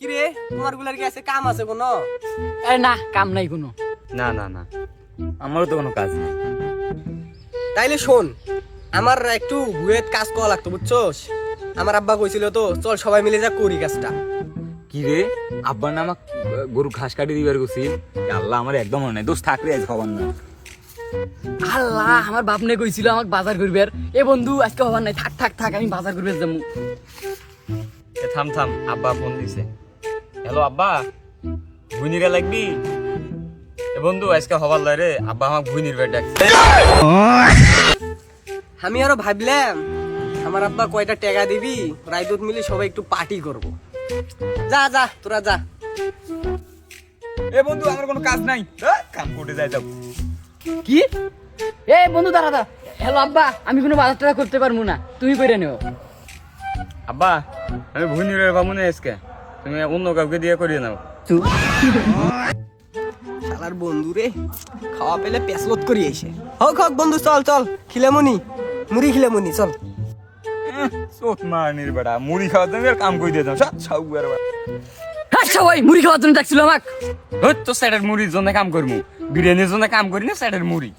কি রে তোমার গুলার কি আছে কাম আছে কোনো? আরে না কাম নাই কোনো। না না না, আমারও তো কোনো কাজ নেই। তাইলে শোন, আমার একটু বুয়েট কাজ করা লাগতো বুঝছস। আমার আব্বা কইছিল তো চল সবাই মিলে যা করি কাজটা। কি রে, আব্বার না আমাক গরু ঘাস কাটি দিবার গেছি। আল্লাহ আমার একদম মনে নাই, দোষ থাকলে আজ খবর না। আল্লাহ আমার বাপ নে কইছিল আমাকে বাজার করবে। এ বন্ধু আজকে হবার নাই, থাক থাক থাক আমি বাজার করবে যাবো। থাম থাম, আব্বা ফোন দিছে। হ্যালো আব্বা, ভুইনিরা লাগবি? এ বন্ধু আজকে হবার লয় রে, আব্বা আমাকে ভুইনির বেট ডাকছে। আমি আরো ভাবলাম আমার আব্বা কয়টা টাকা দিবি, রাইদুত মিলে সবাই একটু পার্টি করব। যা যা তোরা যা। এ বন্ধু আমার কোনো কাজ নাই, কাম করতে যাই যাও। কি এ বন্ধু দাঁড়া দা। হ্যালো আব্বা, আমি কোনো বাজার টাজার করতে পারবো না, তুমি করে নিও। আব্বা আমি ভুইনিরের বাবু না আজকে, তুমি অন্য কাউকে দিয়ে করিয়ে নাও। শালার বন্ধু রে, খাওয়া পেলে পেছলত করি এসে। হোক হোক বন্ধু, চল চল খিলামুনি, মুড়ি খিলামুনি চল। চোট মারনির বেটা, মুড়ি খাওয়ার জন্য আর কাম করে দিয়ে দাও সাউয়ার বেটা। আচ্ছা ওই মুড়ি খাওয়ার জন্য ডাকছিল আমাকে। ওই তো স্যারের মুড়ির জন্য কাম করবো, বিরিয়ানির জন্য কাম করি না, স্যারের মুড়ি।